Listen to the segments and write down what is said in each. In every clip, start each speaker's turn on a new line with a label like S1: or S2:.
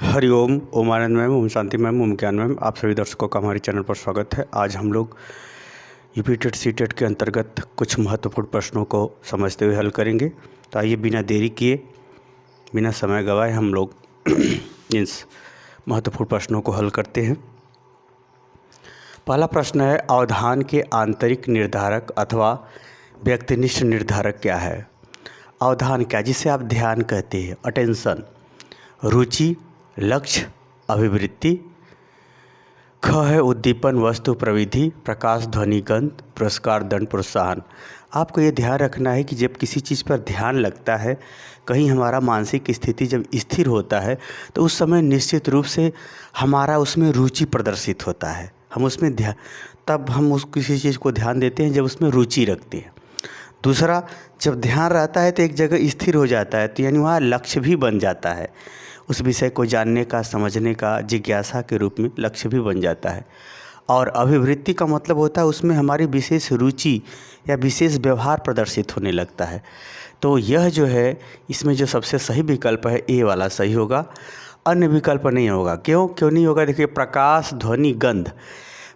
S1: हरिओम, ओम आनंद ma'am, Om Shanti ma'am, ओम ज्ञान ma'am, आप सभी दर्शकों का हमारे चैनल पर स्वागत है। आज हम लोग यूपी टेट सी टेट के अंतर्गत कुछ महत्वपूर्ण प्रश्नों को समझते हुए हल करेंगे। तो आइए बिना देरी किए, बिना समय गवाए हम लोग इन महत्वपूर्ण प्रश्नों को हल करते हैं। पहला प्रश्न है, अवधान के आंतरिक निर्धारक अथवा व्यक्तिनिष्ठ निर्धारक क्या है? अवधान क्या, जिसे आप ध्यान कहते हैं, अटेंशन, रुचि, लक्ष्य, अभिवृत्ति। ख है उद्दीपन, वस्तु, प्रविधि, प्रकाश, ध्वनि, गंध, पुरस्कार, दंड, प्रोत्साहन। आपको ये ध्यान रखना है कि जब किसी चीज़ पर ध्यान लगता है, कहीं हमारा मानसिक स्थिति जब स्थिर होता है तो उस समय निश्चित रूप से हमारा उसमें रुचि प्रदर्शित होता है। हम उसमें तब हम उस किसी चीज़ को ध्यान देते हैं जब उसमें रुचि रखते हैं। दूसरा, जब ध्यान रहता है तो एक जगह स्थिर हो जाता है, तो यानी वहाँ लक्ष्य भी बन जाता है। उस विषय को जानने का, समझने का, जिज्ञासा के रूप में लक्ष्य भी बन जाता है। और अभिवृत्ति का मतलब होता है उसमें हमारी विशेष रुचि या विशेष व्यवहार प्रदर्शित होने लगता है। तो यह जो है, इसमें जो सबसे सही विकल्प है ए वाला सही होगा, अन्य विकल्प नहीं होगा। क्यों नहीं होगा? देखिए, प्रकाश, ध्वनि, गंध।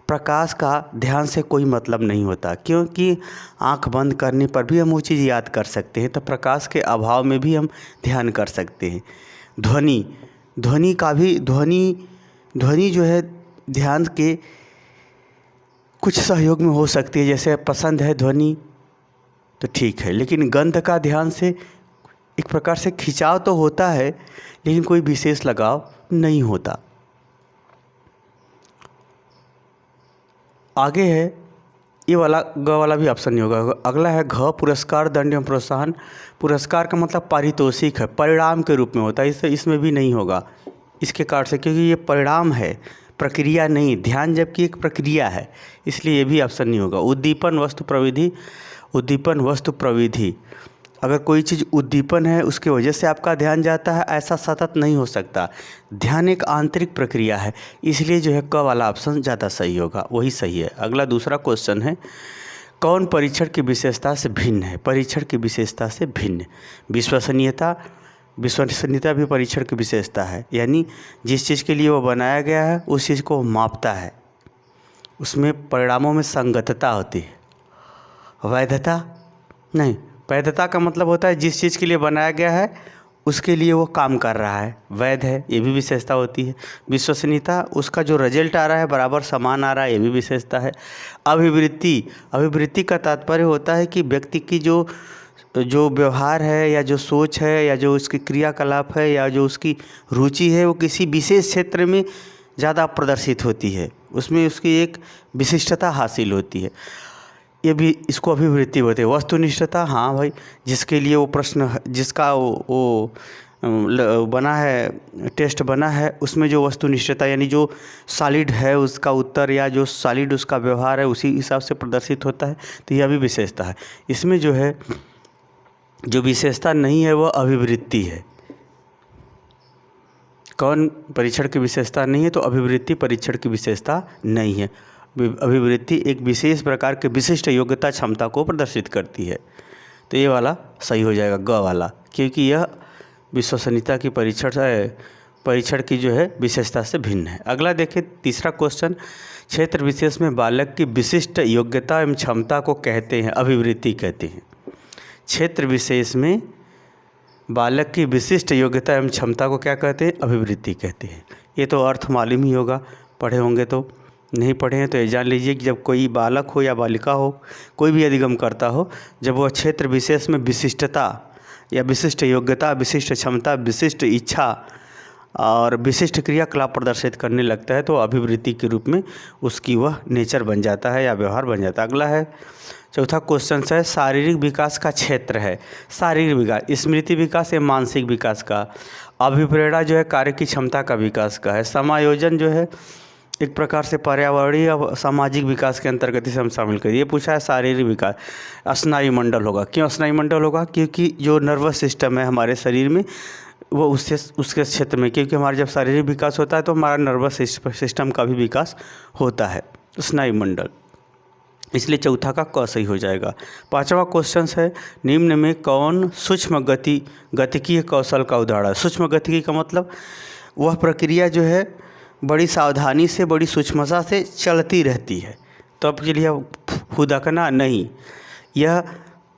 S1: प्रकाश का ध्यान से कोई मतलब नहीं होता, क्योंकि आंख बंद करने पर भी हम वो चीज़ याद कर सकते हैं, तो प्रकाश के अभाव में भी हम ध्यान कर सकते हैं। ध्वनि का भी ध्वनि जो है ध्यान के कुछ सहयोग में हो सकती है, जैसे पसंद है ध्वनि तो ठीक है, लेकिन गंध का ध्यान से एक प्रकार से खिंचाव तो होता है, लेकिन कोई विशेष लगाव नहीं होता। आगे है, ये वाला ग वाला भी ऑप्शन नहीं होगा। अगला है घ, पुरस्कार, दंड एवं प्रोत्साहन। पुरस्कार का मतलब पारितोषिक है, परिणाम के रूप में होता है, इसमें भी नहीं होगा इसके कारण से, क्योंकि ये परिणाम है, प्रक्रिया नहीं। ध्यान जबकि एक प्रक्रिया है, इसलिए ये भी ऑप्शन नहीं होगा। उद्दीपन, वस्तु, प्रविधि। उद्दीपन, वस्तु, प्रविधि। अगर कोई चीज़ उद्दीपन है उसके वजह से आपका ध्यान जाता है, ऐसा सतत नहीं हो सकता। ध्यान एक आंतरिक प्रक्रिया है, इसलिए जो है क वाला ऑप्शन ज़्यादा सही होगा, वही सही है। अगला दूसरा क्वेश्चन है, कौन परीक्षण की विशेषता से भिन्न है? परीक्षण की विशेषता से भिन्न, विश्वसनीयता। विश्वसनीयता भी परीक्षण की विशेषता है, यानी जिस चीज़ के लिए वो बनाया गया है उस चीज़ को मापता है, उसमें परिणामों में संगतता होती है। वैधता नहीं, वैधता का मतलब होता है जिस चीज़ के लिए बनाया गया है उसके लिए वो काम कर रहा है, वैध है, ये भी विशेषता होती है। विश्वसनीयता, उसका जो रिजल्ट आ रहा है बराबर समान आ रहा है, ये भी विशेषता है। अभिवृत्ति का तात्पर्य होता है कि व्यक्ति की जो व्यवहार है या जो सोच है या जो उसकी क्रियाकलाप है या जो उसकी रुचि है वो किसी विशेष क्षेत्र में ज़्यादा प्रदर्शित होती है, उसमें उसकी एक विशिष्टता हासिल होती है, ये भी इसको अभिवृत्ति बोलते हैं। वस्तुनिष्ठता, हाँ भाई, जिसके लिए वो प्रश्न, जिसका वो बना है, टेस्ट बना है, उसमें जो वस्तुनिष्ठता यानी जो सॉलिड है उसका उत्तर या जो सॉलिड उसका व्यवहार है उसी हिसाब से प्रदर्शित होता है, तो यह भी विशेषता है। इसमें जो है जो विशेषता नहीं है वह अभिवृत्ति है। कौन परीक्षण की विशेषता नहीं है? तो अभिवृत्ति परीक्षण की विशेषता नहीं है। अभिवृत्ति एक विशेष प्रकार के विशिष्ट योग्यता क्षमता को प्रदर्शित करती है, तो ये वाला सही हो जाएगा, ग वाला, क्योंकि यह विश्वसनीयता की परीक्षण की जो है विशेषता से भिन्न है। अगला देखें, तीसरा क्वेश्चन, क्षेत्र विशेष में बालक की विशिष्ट योग्यता एवं क्षमता को कहते हैं, अभिवृत्ति कहते हैं। क्षेत्र विशेष में बालक की विशिष्ट योग्यता एवं क्षमता को क्या कहते हैं? अभिवृत्ति कहते हैं। ये तो अर्थ मालूम ही होगा, पढ़े होंगे, तो नहीं पढ़े हैं तो ये जान लीजिए कि जब कोई बालक हो या बालिका हो, कोई भी अधिगम करता हो, जब वह क्षेत्र विशेष में विशिष्टता या विशिष्ट योग्यता, विशिष्ट क्षमता, विशिष्ट इच्छा और विशिष्ट क्रियाकलाप प्रदर्शित करने लगता है, तो अभिवृत्ति के रूप में उसकी वह नेचर बन जाता है या व्यवहार बन जाता है। अगला है, चौथा क्वेश्चन है, शारीरिक विकास का क्षेत्र है। शारीरिक विकास, स्मृति विकास या मानसिक विकास का। अभिप्रेरणा जो है कार्य की क्षमता का विकास का है। समायोजन जो है एक प्रकार से पर्यावरणीय और सामाजिक विकास के अंतर्गत इसे हम शामिल करिए। ये पूछा है शारीरिक विकास, स्नायु मंडल होगा। क्यों स्नायु मंडल होगा? क्योंकि जो नर्वस सिस्टम है हमारे शरीर में वो उसके क्षेत्र में, क्योंकि हमारा जब शारीरिक विकास होता है तो हमारा नर्वस सिस्टम का भी विकास होता है, स्नायु मंडल, इसलिए चौथा का क सही हो जाएगा। पांचवा क्वेश्चन है, निम्न में कौन सूक्ष्म गतिकीय कौशल का उदाहरण है? सूक्ष्म गतिकी का मतलब वह प्रक्रिया जो है बड़ी सावधानी से, बड़ी सूक्ष्मता से चलती रहती है। तो अब चलिए फुदकना नहीं, यह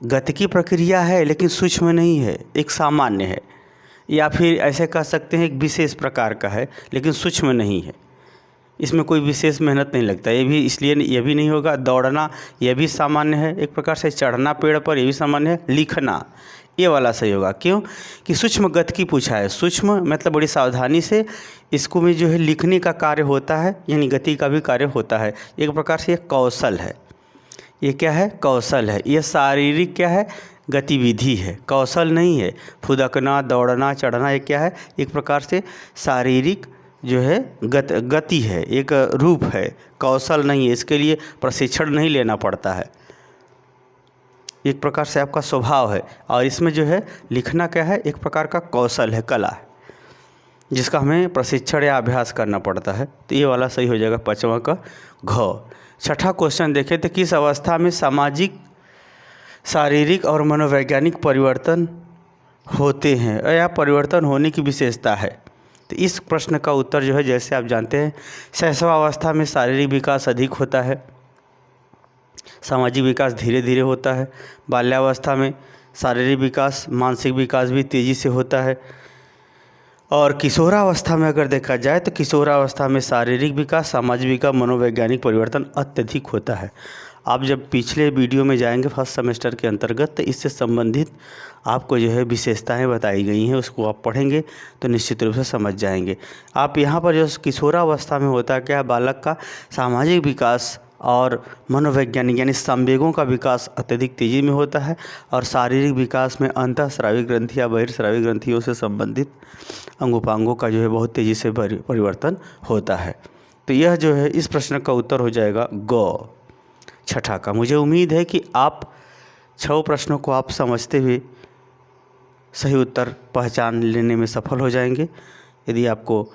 S1: गति की प्रक्रिया है लेकिन सूक्ष्म नहीं है, एक सामान्य है, या फिर ऐसे कह सकते हैं एक विशेष प्रकार का है लेकिन सूक्ष्म नहीं है। इसमें कोई विशेष मेहनत नहीं लगता। ये भी इसलिए ये भी नहीं होगा। दौड़ना यह भी सामान्य है एक प्रकार से, चढ़ना पेड़ पर ये भी सामान्य है। लिखना ये वाला सही होगा, क्यों कि सूक्ष्म गति की पूछा है। सूक्ष्म मतलब बड़ी सावधानी से इसको में जो है लिखने का कार्य होता है, यानी गति का भी कार्य होता है। एक प्रकार से एक कौशल है। ये क्या है? कौशल है। यह शारीरिक क्या है? गतिविधि है, कौशल नहीं है। फुदकना, दौड़ना, चढ़ना ये क्या है? एक प्रकार से शारीरिक जो है गति है, एक रूप है, कौशल नहीं है। इसके लिए प्रशिक्षण नहीं लेना पड़ता है, एक प्रकार से आपका स्वभाव है। और इसमें जो है लिखना क्या है? एक प्रकार का कौशल है, कला है, जिसका हमें प्रशिक्षण या अभ्यास करना पड़ता है। तो ये वाला सही हो जाएगा 5वां का घ। छठा क्वेश्चन देखें तो किस अवस्था में सामाजिक, शारीरिक और मनोवैज्ञानिक परिवर्तन होते हैं या परिवर्तन होने की विशेषता है? तो इस प्रश्न का उत्तर जो है, जैसे आप जानते हैं, शैशवावस्था में शारीरिक विकास अधिक होता है, सामाजिक विकास धीरे धीरे होता है। बाल्यावस्था में शारीरिक विकास, मानसिक विकास भी तेज़ी से होता है। और किशोरावस्था में अगर देखा जाए तो किशोरावस्था में शारीरिक विकास, सामाजिक विकास, मनोवैज्ञानिक परिवर्तन अत्यधिक होता है। आप जब पिछले वीडियो में जाएंगे फर्स्ट सेमेस्टर के अंतर्गत, तो इससे संबंधित आपको जो है विशेषताएं बताई गई हैं, उसको आप पढ़ेंगे तो निश्चित रूप से समझ जाएंगे। आप यहाँ पर जो किशोरावस्था में होता है क्या है, बालक का सामाजिक विकास और मनोवैज्ञानिक यानी संवेगों का विकास अत्यधिक तेज़ी में होता है, और शारीरिक विकास में अंतःस्रावी ग्रंथि या बहिर्स्रावी ग्रंथियों से संबंधित अंगोपांगों का जो है बहुत तेज़ी से परिवर्तन होता है। तो यह जो है इस प्रश्न का उत्तर हो जाएगा ग, छठा का। मुझे उम्मीद है कि आप 6 प्रश्नों को आप समझते हुए सही उत्तर पहचान लेने में सफल हो जाएंगे। यदि आपको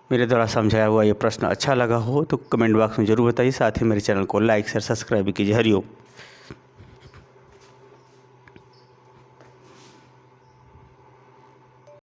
S1: मेरे द्वारा समझाया हुआ ये प्रश्न अच्छा लगा हो तो कमेंट बॉक्स में ज़रूर बताइए। साथ ही मेरे चैनल को लाइक शेयर सब्सक्राइब कीजिए। हरिओम।